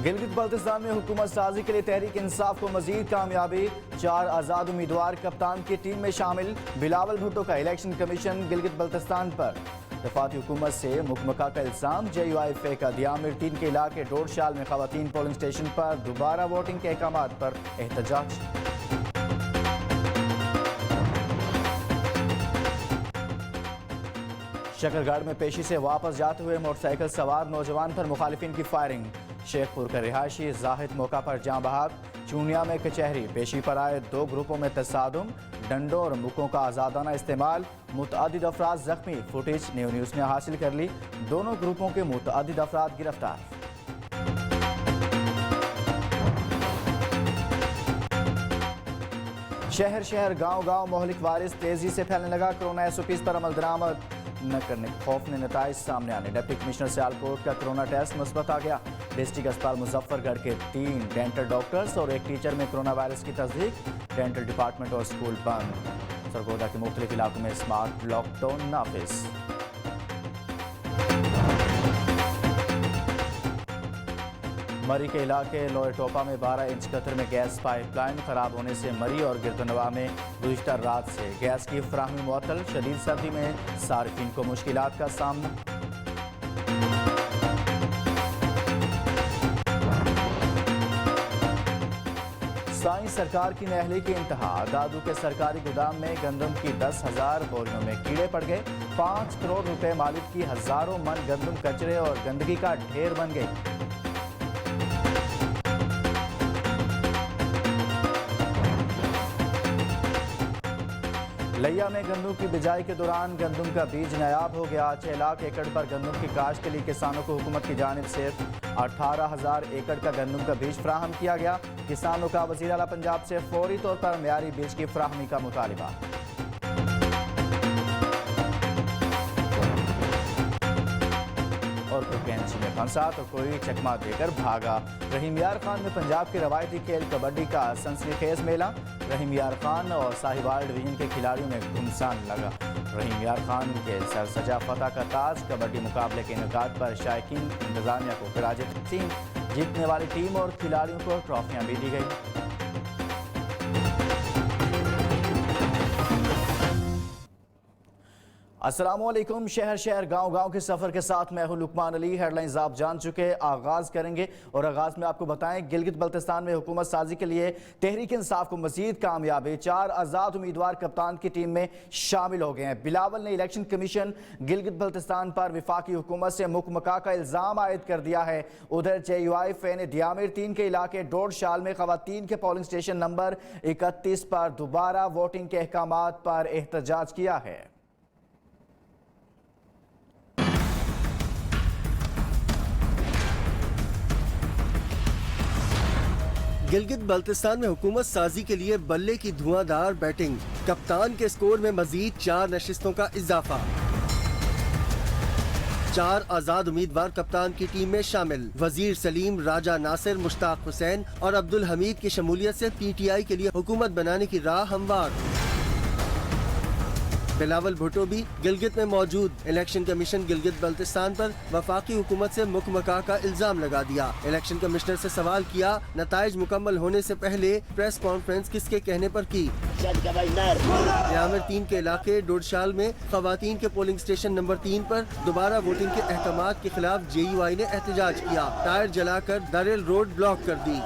गिलगित बल्तिस्तान में हुकूमत साजी के लिए तहरीक इंसाफ को मजीद कामयाबी। 4 आज़ाद उम्मीदवार कप्तान की टीम में शामिल। बिलावल भुट्टो का इलेक्शन कमीशन गिलगित बल्तिस्तान पर। वफाकी हुकूमत से मुकमका का इल्ज़ाम। JUIF का दियामिर 3 के इलाके डोडशाल में खवातीन पोलिंग स्टेशन पर दोबारा वोटिंग के अहकामात पर एहतजाज। शकरगढ़ में पेशी से वापस जाते हुए मोटरसाइकिल सवार नौजवान पर मुखालिफिन की फायरिंग। शेखपुर का रिहायशी जाहिद मौका पर जाँ बहाक। चूनिया में कचहरी पेशी पर आए 2 ग्रुपों में तसादुम। डंडों और मुक्कों का आज़ादाना इस्तेमाल। मुतअद्दिद अफराद जख्मी। फुटेज न्यूज़ ने हासिल कर ली। दोनों ग्रुपों के मुतअद्दिद अफराद गिरफ्तार। शहर शहर गांव गांव मोहलिक वायरस तेजी से फैलने लगा। कोरोना SOPs पर अमल दरामद न करने के खौफ ने नताइज सामने आने। डिप्टी कमिश्नर सियालकोट का कोरोना टेस्ट मुस्बत आ गया। डिस्ट्रिक्ट अस्पताल मुजफ्फरगढ़ के 3 डेंटल डॉक्टर्स और 1 टीचर में कोरोना वायरस की तस्दीक। डेंटल डिपार्टमेंट और स्कूल बंद। सरगोदा के मुख्तलिफ इलाकों में स्मार्ट लॉकडाउन नाफिज। मरी के इलाके लोअर टोपा में 12 इंच कतर में गैस पाइपलाइन खराब होने से मरी और गिरदनवा में गुज़िश्ता रात से गैस की फराहमी मुअत्तल। शदीद सर्दी में सार्फिन को मुश्किलात का सामना। साईं सरकार की नहली की इंतहा। दादू के सरकारी गोदाम में गंदम की 10,000 बोरियों में कीड़े पड़ गए। 5 करोड़ रुपए मालिक की हजारों मन गंदम कचरे और गंदगी का ढेर बन गई। लिया में गंदम की बिजाई के दौरान गंदम का बीज नायाब हो गया। 6 लाख एकड़ पर गंदम की काश्त के लिए किसानों को हुकूमत की जानिब से 18,000 एकड़ का गंदम का बीज फराहम किया गया। किसानों का वज़ीर आला पंजाब से फौरी तौर पर मियारी बीज की फराहमी का मुतालिबा। और कोई कैंची में फंसा तो कोई चकमा देकर भागा। रहीम यार खान में पंजाब के रवायती खेल कबड्डी का सनसनीखेज मेला। रहीम यार खान और साहिवाल डिवीजन के खिलाड़ियों में घुमसान लगा। रहीम यार खान के सर सजा फतह का ताज। कबड्डी मुकाबले के इनेकाद पर शायकीन इंतजामिया को खिराज तहसीन। जीतने वाली टीम और खिलाड़ियों को ट्रॉफियां भी दी गई। अस्सलामुअलैकुम। शहर शहर गांव गांव के सफर के साथ मैं हूं लुकमान अली। हेडलाइंस आप जान चुके। आगाज करेंगे और आगाज में आपको बताएं गिलगित बल्तिस्तान में हुकूमत साजी के लिए तहरीक इंसाफ को मजीद कामयाबी। 4 आज़ाद उम्मीदवार कप्तान की टीम में शामिल हो गए हैं। बिलावल ने इलेक्शन कमीशन गिलगित बल्तिस्तान पर वफाकी हुकूमत से मुकमका का इल्ज़ाम आयद कर दिया है। उधर JUIF ने दियामिर 3 के इलाके डोडशाल में खवातीन के पोलिंग स्टेशन नंबर 31 पर दोबारा वोटिंग के अहकामात पर एहतजाज किया है। गिलगित बल्तिस्तान में हुकूमत साजी के लिए बल्ले की धुआंधार बैटिंग। कप्तान के स्कोर में मजीद 4 नशिस्तों का इजाफा। 4 आज़ाद उम्मीदवार कप्तान की टीम में शामिल। वजीर सलीम, राजा नासिर, मुश्ताक हुसैन और अब्दुल हमीद की शमूलियत से PTI के लिए हुकूमत बनाने की राह हमवार। बिलावल भुट्टो भी गिलगित में मौजूद। इलेक्शन कमीशन गिलगित बल्तिस्तान पर वफाकी हुकूमत से मुकमका का इल्जाम लगा दिया। इलेक्शन कमिश्नर से सवाल किया, नताइज मुकम्मल होने से पहले प्रेस कॉन्फ्रेंस किसके कहने पर की। दियामिर 3 के इलाके डोडशाल में खवातीन के पोलिंग स्टेशन नंबर 3 पर दोबारा वोटिंग के अहकामात के खिलाफ JUI ने एहतजाज किया। टायर जलाकर दारेल रोड ब्लॉक कर दी।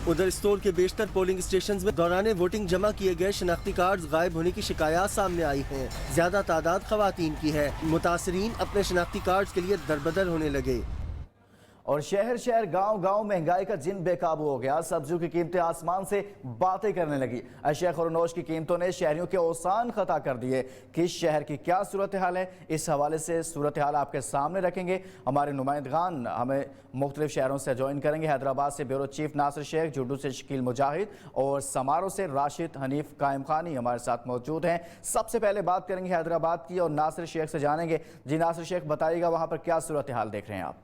उधर स्टोर के बेशतर पोलिंग स्टेशंस में दौरान वोटिंग जमा किए गए शनाख्ती कार्ड गायब होने की शिकायत सामने आई है। ज्यादा तादाद खवातीन की है। मुतासरीन अपने शनाख्ती कार्ड के लिए दरबदर होने लगे। और शहर शहर गांव गांव महंगाई का जिन बेकाबू हो गया। सब्जियों की कीमतें आसमान से बातें करने लगी। अशिया खुरनोश की कीमतों ने शहरियों के औसान खता कर दिए। किस शहर की क्या सूरत हाल है, इस हवाले से सूरत हाल आपके सामने रखेंगे। हमारे नुमाइंदगान हमें मुख्तलिफ शहरों से ज्वाइन करेंगे। हैदराबाद से ब्यूरो चीफ नासिर शेख, जुडू से शकील मुजाहिद और समारो से राशिद हनीफ कायम खानी हमारे साथ मौजूद हैं। सबसे पहले बात करेंगे हैदराबाद की और नासिर शेख से जानेंगे। जी नासिर शेख, बताइएगा वहाँ पर क्या सूरत हाल देख रहे हैं आप।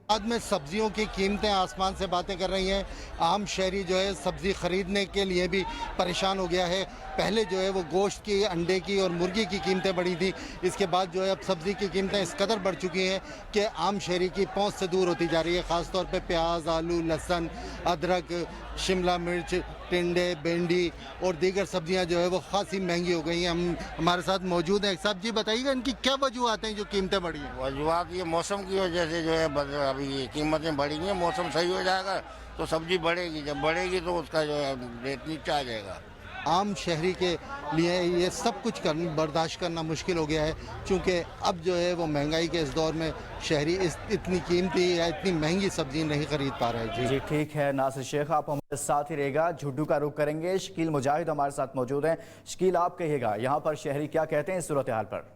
बाद में सब्जियों की कीमतें आसमान से बातें कर रही हैं। आम शहरी जो है सब्जी खरीदने के लिए भी परेशान हो गया है। पहले जो है वो गोश्त की, अंडे की और मुर्गी की कीमतें बढ़ी थी, इसके बाद जो है अब सब्जी की कीमतें इस कदर बढ़ चुकी हैं कि आम शहरी की पहुंच से दूर होती जा रही है। ख़ासतौर पे प्याज, आलू, लहसुन, अदरक, शिमला मिर्च, टिंडे, भिंडी और दीगर सब्जियां जो है वो खासी महंगी हो गई हैं। हम हमारे साथ मौजूद हैं। साहब जी बताइएगा इनकी क्या वजूहत हैं जो कीमतें बढ़ी हैं? वजूहत ये मौसम की वजह से जो है अभी ये कीमतें बढ़ी हैं। मौसम सही हो जाएगा तो सब्जी बढ़ेगी, जब बढ़ेगी तो उसका जो है रेट नीचे आ जाएगा। आम शहरी के लिए ये सब कुछ बर्दाश्त करना मुश्किल हो गया है, क्योंकि अब जो है वो महंगाई के इस दौर में शहरी इतनी कीमती या इतनी महंगी सब्जी नहीं खरीद पा रहे हैं। जी ठीक है नासिर शेख, आप हमारे साथ ही रहेगा। झुड्डू का रुख करेंगे। शकील मुजाहिद हमारे साथ मौजूद हैं। शकील, आप कहिएगा यहाँ पर शहरी क्या कहते हैं इस सूरत हाल पर?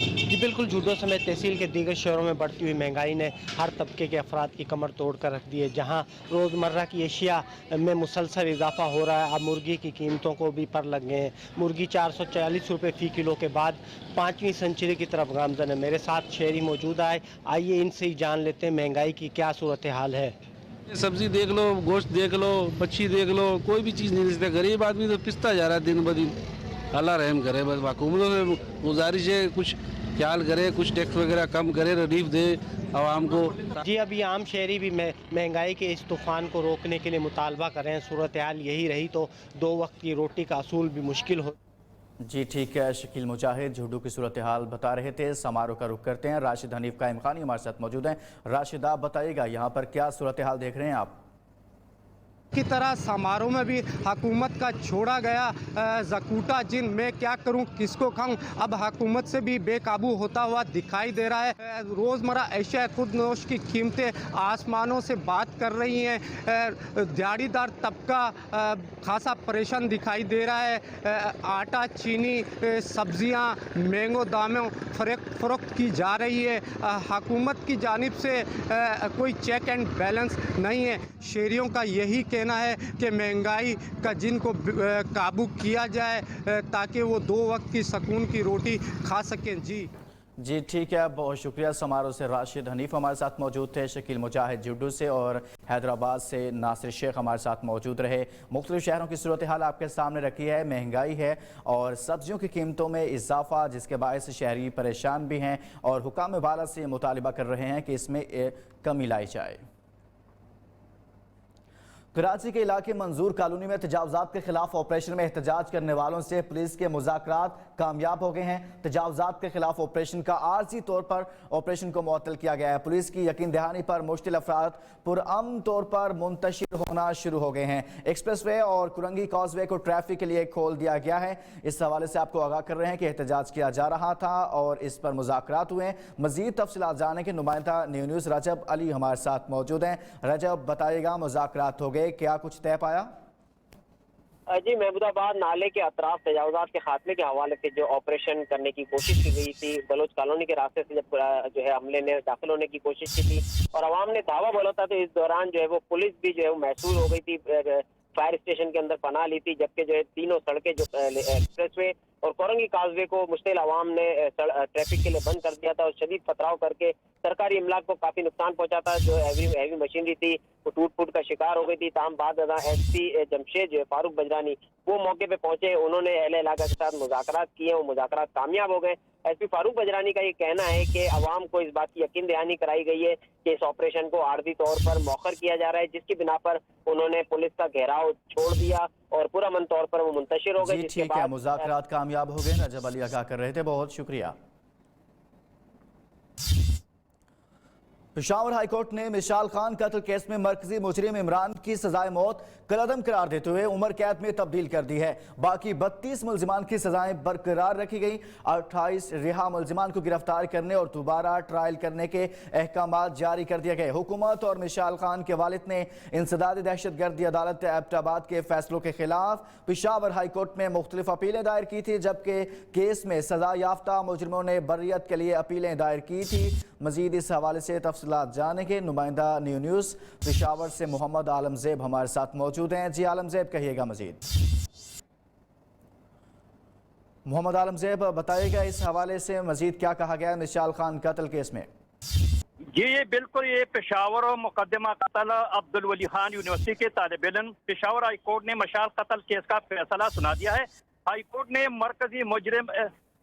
जी बिल्कुल, झुड्डू समेत तहसील के दीगर शहरों में बढ़ती हुई महंगाई ने हर तबके के अफराद की कमर तोड़ कर रख दी है। जहाँ रोज़मर्रा की अशिया में मुसलसल इजाफा हो रहा है, अब मुर्गी की कीमतों को भी पर लग गए हैं। मुर्गी 440 रुपये फ़ी किलो के बाद 5वीं सेंचुरी की तरफ गामजन है। मेरे साथ शहरी मौजूद आइए इनसे ही जान लेते हैं महंगाई की क्या सूरत हाल है। सब्जी देख लो, गोश्त देख लो, मच्छी देख लो, कोई भी चीज़ नहीं मिलती। गरीब आदमी तो पिसता जा रहा है दिन ब दिन। अल्लाह रहम करे, बस हुकूमतों से गुजारिश है कुछ ख्याल करे, कुछ टैक्स वगैरह कम करे, रिलीफ दे आवाम को। जी अभी आम शहरी भी महंगाई के इस तूफ़ान को रोकने के लिए मुतालबा कर रहे हैं। सूरत हाल यही रही तो 2 वक्त की रोटी का असूल भी मुश्किल हो। जी ठीक है, शकील मुजाहिद झुड्डू की सूरत हाल बता रहे थे। समारोह का रुख करते हैं। राशिद हनीफ कायम खानी हमारे साथ मौजूद हैं। राशिद, आप बताइएगा यहाँ पर क्या सूरत हाल देख रहे हैं आप? की तरह समारोह में भी हुकूमत का छोड़ा गया ज़कूटा जिन मैं क्या करूं किसको खाऊं अब हुकूमत से भी बेकाबू होता हुआ दिखाई दे रहा है। रोज़मर्रा अशिया खुद नोश की कीमतें आसमानों से बात कर रही हैं। दिहाड़ीदार तबका खासा परेशान दिखाई दे रहा है। आटा, चीनी, सब्जियां महंगो दामों फ़रोख्त की जा रही है। हुकूमत की जानिब से कोई चेक एंड बैलेंस नहीं है। शहरियों का यही कहना है कि महंगाई का जिनको काबू किया जाए ताकि वो 2 वक्त की सुकून की रोटी खा सकें। जी ठीक है, बहुत शुक्रिया। समारोह से राशिद हनीफ हमारे साथ मौजूद थे। शकील मुजाहिद झुड्डू से और हैदराबाद से नासिर शेख हमारे साथ मौजूद रहे। मुख्तलिफ शहरों की सूरत हाल आपके सामने रखी है। महंगाई है और सब्जियों की कीमतों में इजाफा, जिसके बायस शहरी परेशान भी हैं और हुकाम बाला से मुतालिबा कर रहे हैं कि इसमें कमी लाई जाए। कराची के इलाके मंजूर कॉलोनी में तजावजात के खिलाफ ऑपरेशन में एहतजाज करने वालों से पुलिस के मुज़ाकरात कामयाब हो गए हैं। तजावजात के खिलाफ ऑपरेशन का आर्जी तौर पर ऑपरेशन को मुअत्तल किया गया है। पुलिस की यकीन दहानी पर मुश्तिल अफराद पुरअमन तौर पर मुंतशिर होना शुरू हो गए हैं। एक्सप्रेस वे और कुरंगी कॉजवे को ट्रैफिक के लिए खोल दिया गया है। इस हवाले से आपको आगाह कर रहे हैं कि एहतजाज किया जा रहा था और इस पर मुज़ाकरात हुए। मजीद तफसीलात जानने के नुमाइंदा न्यूज़ रजब अली हमारे साथ मौजूद हैं। रजब, बताइएगा मुज़ाकरात हो गए, क्या कुछ तय पाया? जी, महमूदाबाद नाले के अतराफ तजावजात के खात्मे के हवाले से जो ऑपरेशन करने की कोशिश की गई थी, बलोच कॉलोनी के रास्ते से जब जो है हमले ने दाखिल होने की कोशिश की थी और अवाम ने धावा बोला था, तो इस दौरान जो है वो पुलिस भी जो है वो महसूस हो गई थी, फायर स्टेशन के अंदर पनाह ली थी। जबकि जो है तीनों सड़कें जो एक्सप्रेसवे और कोरंगी काजवे को मुश्तिल अवाम ने ट्रैफिक के लिए बंद कर दिया था और शदीद पथराव करके सरकारी इमलाक को काफी नुकसान पहुंचा था। जो हैवी मशीनरी थी वो टूट फूट का शिकार हो गई थी। ताम बाद एसपी जमशेद जो फारूक बजरानी वो मौके पे पहुंचे, उन्होंने अहले इलाका के साथ मुज़ाकरात किए, वो मुज़ाकरात कामयाब हो गए। एसपी फारूक बजरानी का ये कहना है कि अवाम को इस बात की यकीन दहानी कराई गई है कि इस ऑपरेशन को आर्जी तौर पर मौखर किया जा रहा है, जिसकी बिना पर उन्होंने पुलिस का घेराव छोड़ दिया और पूरा मन तौर पर वो मुंतशिर हो गए। ठीक है, मुज़ाकरात कामयाब हो गए। रजब अली आगाह कर रहे थे, बहुत शुक्रिया। पेशावर हाईकोर्ट ने मिशाल खान कत्ल केस में मरकजी मुजरिम इमरान की सजाए मौत कलअदम करार देते हुए उम्र कैद में तब्दील कर दी है। बाकी 32 मुलजिमान की सजाएं बरकरार रखी गई। 28 रिहा मुलजिमान को गिरफ्तार करने और दोबारा ट्रायल करने के अहकामात जारी कर दिए गए। हुकूमत और मिशाल खान के वालिद ने इंसदाद दहशतगर्दी अदालत एबटाबाद के फैसलों के खिलाफ पेशावर हाईकोर्ट में मुख्तलिफ अपीलें दायर की थी, जबकि केस में सजा याफ्ता मुजरिमों ने बर्रियत के लिए अपीलें दायर की थी। मजीद इस हवाले से तफसीलात जानेंगे। नुमाइंदा न्यूज़ पेशावर से मोहम्मद आलमजेब हमारे साथ मौजूद हैं। जी आलमजेब, कहिएगा मजीद। मोहम्मद आलमजेब, बताइएगा इस हवाले से मजीद क्या कहा गया मिशाल खान कत्ल केस में? जी ये बिल्कुल, ये पेशावर और मुकदमा कत्ल अब्दुल वली खान यूनिवर्सिटी के तालिब इल्म, पेशावर हाई कोर्ट ने मशाल कत्ल केस का फैसला सुना दिया है। हाई कोर्ट ने मरकजी मुजरिम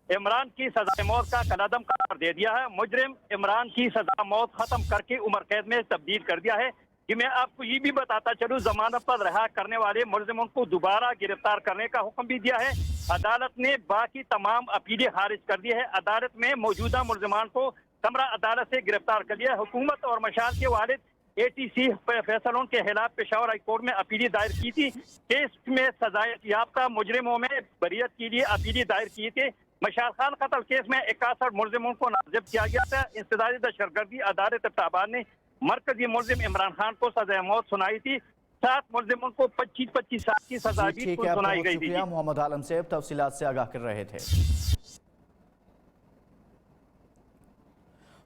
इमरान की सजा मौत का कलादम करार दे दिया है। मुजरिम इमरान की सजा मौत खत्म करके उम्र कैद में तब्दील कर दिया है। कि मैं आपको ये भी बताता चलूं, जमानत पर रिहा करने वाले मुलजिमों को दोबारा गिरफ्तार करने का हुक्म भी दिया है। अदालत ने बाकी तमाम अपीलें खारिज कर दी है। अदालत में मौजूदा मुलजिमान को समरा अदालत से गिरफ्तार कर लिया। हुकूमत और मशाल के वालिद ATC फैसलों के खिलाफ पेशावर हाई कोर्ट में अपील दायर की थी। केस में सजाए याफ्ता मुजरिमों में बरियत के लिए अपील दायर की थी। मशाल खान कत्ल केस में 61 मुलजिमों को नामजद किया गया था। इंसदादी दहशतगर्दी अदालत इफ्ताबाद ने मरकजी मुलजिम इमरान खान को सजा मौत सुनाई थी। 7 मुलजिमों को 25-25 साल की सजा भी सुनाई गई थी। मोहम्मद आलम से तफसीलात से आगाह कर रहे थे।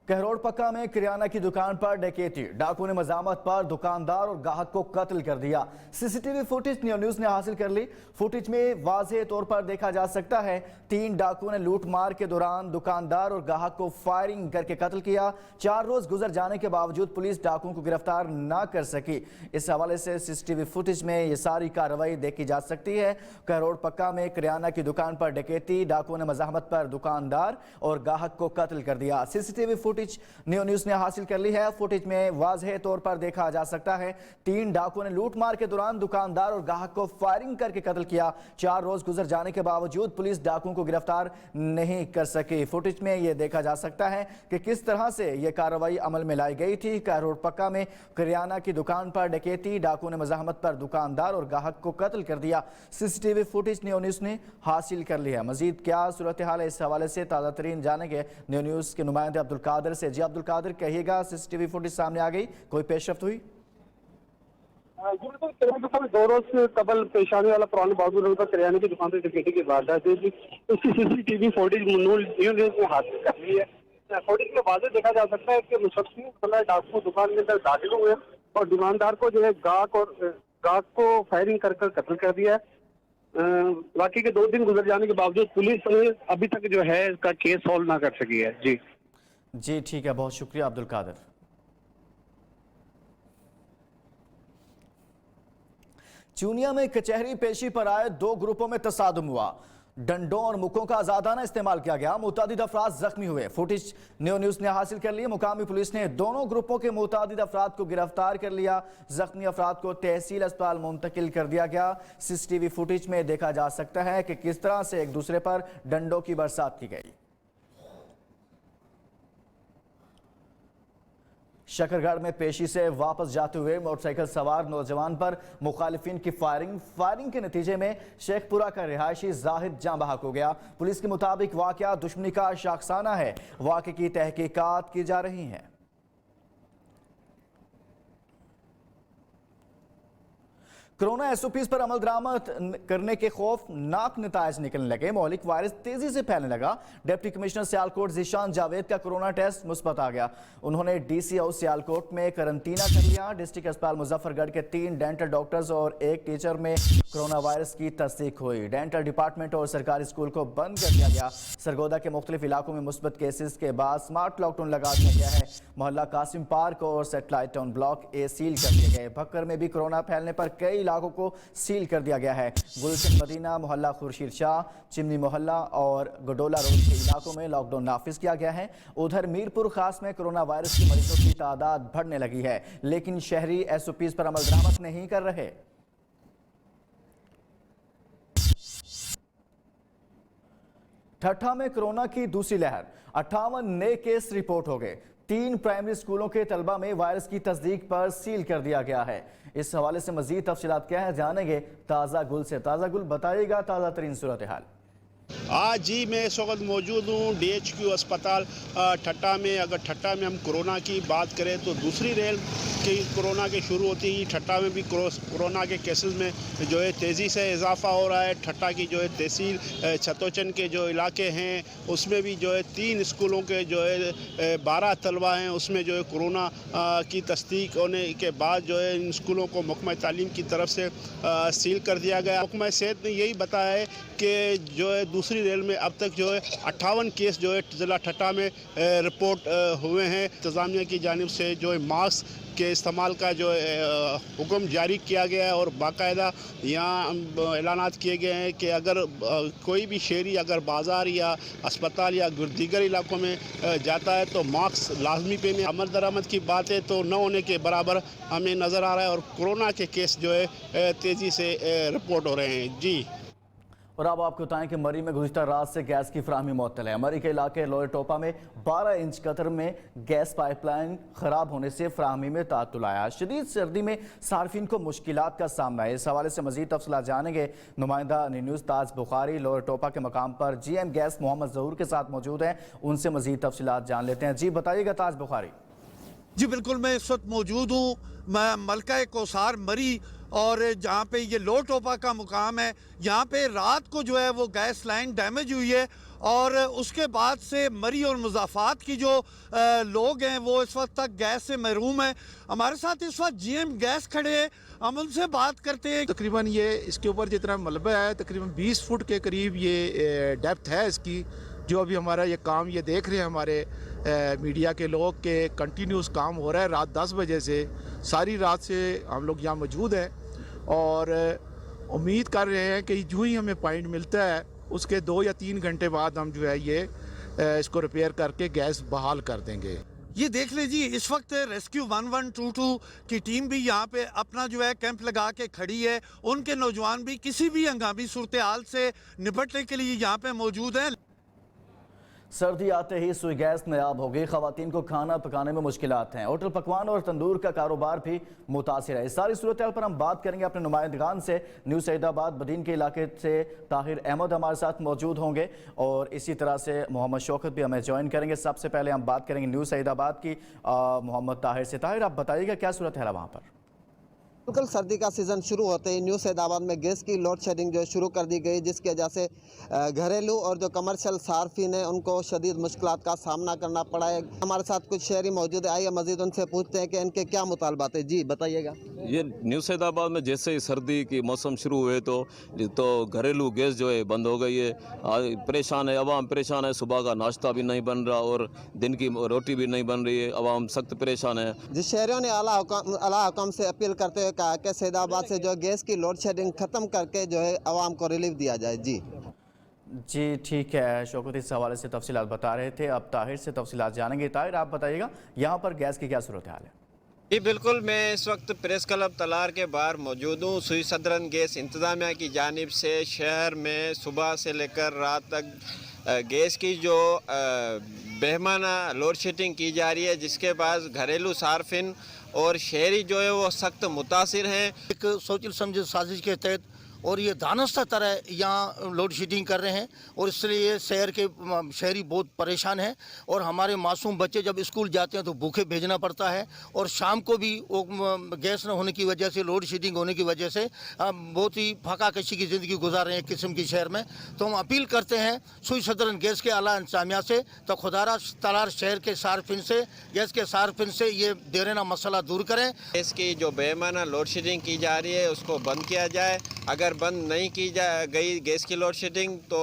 कहरोड़ पक्का में किराना की दुकान पर डकैती, डाकू ने मजामत पर दुकानदार और गाहक को कत्ल कर दिया। CCTV फुटेज न्यूज़ ने हासिल कर ली। फुटेज में वाज़ेह तौर पर देखा जा सकता है 3 डाकुओं ने लूट मार के दौरान दुकानदार और गाहक को फायरिंग करके कत्ल किया। 4 रोज गुजर जाने के बावजूद पुलिस डाकुओं को गिरफ्तार न कर सकी। इस हवाले से CCTV फुटेज में ये सारी कार्रवाई देखी जा सकती है। कहरोड़ पक्का में किराना की दुकान पर डकैती, डाकुओं ने मजामत पर दुकानदार और गाहक को कत्ल कर दिया। CCTV फुटेज न्यूज़ ने हासिल कर ली है। फुटेज में वाज़ेह तौर पर देखा जा सकता है 3 डाकुओं ने लूट मार के दौरान दुकानदार और गाहक को फायरिंग करके कत्ल किया। 4 रोज गुजर जाने के बावजूद पुलिस डाकुओं को गिरफ्तार नहीं कर सकी। फुटेज में यह देखा जा सकता है कि किस तरह से यह कार्रवाई अमल में लाई गई थी। कहरोड़ पक्का में किराना की दुकान पर डकैती, डाकुओं ने मजामत पर दुकानदार और गाहक को कत्ल कर दिया। CCTV फुटेज न्यूज़ ने हासिल कर लिया। मजीद क्या सूरत हाल है, इस हवाले से ताज़ा तरीन जानेंगे न्यूज़ के नुमाइंदे अब्दुल कादिर से। जी अब्दुल कादिर, कहिएगा, CCTV फुटेज सामने आ गई, कोई पेशरफ्त हुई? बिल्कुल 2 रोज कबल पेश आने वाला पुराने बहादुर रोड पर किराने की दुकान पर डकैती की वारदात है। उसकी CCTV फुटेज न्यूज़ ने हासिल कर ली है। फुटेज में वाज़ेह देखा जा सकता है कि मुसलसल डाकू दुकान के अंदर दाखिल हुए और दुकानदार को जो है गाहक को फायरिंग कर कत्ल कर दिया है। बाकी के 2 दिन गुजर जाने के बावजूद पुलिस अभी तक जो है इसका केस सॉल्व ना कर सकी है। जी ठीक है, बहुत शुक्रिया अब्दुल कादिर। चूनिया में कचहरी पेशी पर आए 2 ग्रुपों में तसादुम हुआ। डंडों और मुक्कों का आजादाना इस्तेमाल किया गया। मुतादिद अफराद जख्मी हुए। फुटेज न्यूज़ ने हासिल कर ली। मुकामी पुलिस ने दोनों ग्रुपों के मुतादिद अफराद को गिरफ्तार कर लिया। जख्मी अफराद को तहसील अस्पताल मुंतकिल कर दिया गया। CCTV फुटेज में देखा जा सकता है कि किस तरह से एक दूसरे पर डंडों की बरसात की गई। शकरगढ़ में पेशी से वापस जाते हुए मोटरसाइकिल सवार नौजवान पर मुखालिफिन की फायरिंग के नतीजे में शेखपुरा का रिहायशी जाहिद जाँ बहक हो गया। पुलिस के मुताबिक वाकया दुश्मनी का शाखसाना है। वाक़े की तहकीकात की जा रही हैं। कोरोना SOPs पर अमल दरामद करने के खौफनाक नतायज निकलने लगे। मौलिक वायरस तेजी से फैलने लगा। डिप्टी कमिश्नर सियालकोट ज़ीशान जावेद का कोरोना टेस्ट मुस्बत आ गया। उन्होंने DCO सियालकोट में करंटीना कर लिया। डिस्ट्रिक्ट अस्पताल मुजफ्फरगढ़ के 3 डेंटल डॉक्टर्स और 1 टीचर में कोरोना वायरस की तस्दीक हुई। डेंटल डिपार्टमेंट और सरकारी स्कूल को बंद कर दिया गया। सरगोदा के मुख्तलिफ इलाकों में मुस्बत केसेस के बाद स्मार्ट लॉकडाउन लगा दिया गया है। मोहल्ला कासिम पार्क और सेटेलाइट टाउन ब्लॉक सील कर दिए गए। भक्कर में भी कोरोना फैलने पर कई इलाकों को सील कर दिया गया है। गुलशन मदीना, मोहल्ला खुर्शीद शाह, चिमनी मोहल्ला और गडोला रोड के इलाकों में लॉकडाउन नाफिज किया गया है। उधर मीरपुर खास में कोरोना वायरस के मरीजों की तादाद बढ़ने लगी है, लेकिन शहरी SOPs पर अमल दरामद नहीं कर रहे। ठट्ठा में कोरोना की दूसरी लहर, 58 नए केस रिपोर्ट हो गए। 3 प्राइमरी स्कूलों के तलबा में वायरस की तस्दीक पर सील कर दिया गया है। इस हवाले से मजीद तफसीलात क्या है जानेंगे ताज़ा गुल से। ताज़ा गुल, बताइएगा ताज़ा तरीन सूरत हाल। आज जी मैं इस वक्त मौजूद हूँ DHQ अस्पताल ठट्टा में। अगर ठट्टा में हम कोरोना की बात करें तो दूसरी रेल की कोरोना के शुरू होती ही ठट्टा में भी कोरोना के केसेस में जो है तेज़ी से इजाफा हो रहा है। ठट्टा की जो है तहसील छतोचन के जो इलाके हैं उसमें भी जो है 3 स्कूलों के जो है 12 तलबा हैं, उसमें जो है कोरोना की तस्दीक होने के बाद जो है इन स्कूलों को महकमा तालीम की तरफ से सील कर दिया गया। महकमा सेहत ने यही बताया है कि जो है दूसरी रेल में अब तक जो है 58 केस जो है ज़िला ठट्टा में रिपोर्ट हुए हैं। इंतज़ामिया की जानिब से जो है मास्क के इस्तेमाल का जो हुक्म जारी किया गया है और बाकायदा यहाँ ऐलानात किए गए हैं कि अगर कोई भी शहरी अगर बाज़ार या अस्पताल या दीगर इलाकों में जाता है तो मास्क लाजमी पहने। अमल दरामद की बातें तो न होने के बराबर हमें नज़र आ रहा है और कोरोना के केस जो है तेज़ी से रिपोर्ट हो रहे हैं। जी। और अब आपको बताएं कि मरी में गुज़िश्ता रात से गैस की फ्राहमी मुअत्तल है। मरी के इलाके लोअर टोपा में 12 इंच कतर में गैस पाइपलाइन खराब होने से फ्राहमी में तातुल आया। शदीद सर्दी में सार्फिन को मुश्किलात का सामना है। इस हवाले से मजीद तफसीलात जानेंगे नुमाइंदा न्यूज़ ताज बुखारी लोअर टोपा के मकाम पर GM गैस मोहम्मद ज़हूर के साथ मौजूद हैं। उनसे मजीद तफसीलात जान लेते हैं। जी बताइएगा ताज बुखारी। जी बिल्कुल, मैं इस वक्त मौजूद हूँ मैं मलका कोसार मरी और जहाँ पे ये लो टोपा का मुकाम है। यहाँ पे रात को जो है वो गैस लाइन डैमेज हुई है और उसके बाद से मरी और मुज़ाफ़ात की जो लोग हैं वो इस वक्त तक गैस से महरूम हैं। हमारे साथ इस वक्त GM गैस खड़े हैं, हम उनसे बात करते हैं। तकरीबन ये इसके ऊपर जितना मलबा है तकरीबन 20 फुट के करीब ये डेप्थ है इसकी। जो अभी हमारा ये काम ये देख रहे हैं हमारे मीडिया के लोग के कंटिन्यूस काम हो रहा है रात 10 बजे से। सारी रात से हम लोग यहाँ मौजूद हैं और उम्मीद कर रहे हैं कि जो ही हमें पॉइंट मिलता है उसके 2 या 3 घंटे बाद हम जो है ये इसको रिपेयर करके गैस बहाल कर देंगे। ये देख लीजिए इस वक्त रेस्क्यू 1122 की टीम भी यहाँ पे अपना जो है कैंप लगा के खड़ी है। उनके नौजवान भी किसी भी हंगामी सूरत हाल से निपटने के लिए यहाँ पे मौजूद हैं। सर्दी आते ही सुई गैस नायाब हो गई। खवातीन को खाना पकाने में मुश्किलात हैं। होटल पकवान और तंदूर का कारोबार भी मुतासिर है। इस सारी सूरत हाल पर हम बात करेंगे अपने नुमाइंदगान से। न्यू सईदाबाद बदीन के इलाके से ताहिर अहमद हमारे साथ मौजूद होंगे और इसी तरह से मोहम्मद शौकत भी हमें ज्वाइन करेंगे। सबसे पहले हम बात करेंगे न्यू सईदाबाद की मोहम्मद ताहिर से। ताहिर, आप बताइएगा क्या सूरत है वहाँ पर? बिल्कुल, सर्दी का सीज़न शुरू होते ही न्यू सईदाबाद में गैस की लोड शेडिंग जो शुरू कर दी गई, जिसकी वजह से घरेलू और जो कमर्शियल सार्फिन है उनको शदीद मुश्किलात का सामना करना पड़ा है। हमारे साथ कुछ शहरी मौजूद है, आइए मजीद उनसे पूछते हैं कि इनके क्या मुतालबात है। जी बताइएगा। ये न्यू सईदाबाद में जैसे ही सर्दी की मौसम शुरू हुए तो घरेलू गैस जो है बंद हो गई है। परेशान है अवाम, परेशान है। सुबह का नाश्ता भी नहीं बन रहा और दिन की रोटी भी नहीं बन रही है। अवाम सख्त परेशान है। जिस शहरियों ने आला हुक्म से अपील करते हुए कहा कि सईदाबाद से जो गैस की लोड शेडिंग ख़त्म करके जो है आवाम को रिलीफ दिया जाए। जी ठीक है। शौकत इस हवाले से तफसीलात बता रहे थे। अब ताहिर से तफसीलात जानेंगे। ताहिर, आप बताइएगा यहाँ पर गैस की क्या सूरत हाल है? जी बिल्कुल, मैं इस वक्त प्रेस क्लब तलार के बाहर मौजूद हूँ। सुई सदरन गैस इंतज़ामिया की जानिब से शहर में सुबह से लेकर रात तक गैस की जो बेहमाना लोड शेडिंग की जा रही है, जिसके बाद घरेलू सार्फिन और शहरी जो है वो सख्त मुतासिर हैं। एक सोच समझ साजिश के तहत और ये दानस्ता तरह यहाँ लोड शेडिंग कर रहे हैं और इसलिए शहर के शहरी बहुत परेशान हैं और हमारे मासूम बच्चे जब स्कूल जाते हैं तो भूखे भेजना पड़ता है और शाम को भी वो गैस न होने की वजह से, लोड शेडिंग होने की वजह से बहुत ही फकाकशी की ज़िंदगी गुजार रहे हैं किस्म की शहर में। तो हम अपील करते हैं सुई सदरन गैस के आला इंतज़ामिया से तो खुदारा तलार शहर के सार्फिन से, गैस के सार्फिन से ये देरेना मसला दूर करें। गैस की जो बेमाना लोड शेडिंग की जा रही है उसको बंद किया जाए। अगर बंद नहीं की गई गैस की लोड शेडिंग तो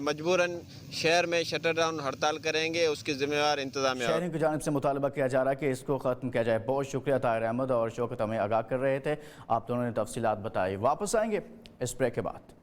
मजबूरन शहर में शटर डाउन हड़ताल करेंगे। उसकी जिम्मेवार इंतजामिया शहरियों की जानिब से मुतालबा किया जा रहा है कि इसको ख़त्म किया जाए। बहुत शुक्रिया ताहिर अहमद और शौकत हमें आगाह कर रहे थे। आप दोनों ने तफसीलात बताई। वापस आएंगे इस ब्रेक के बाद।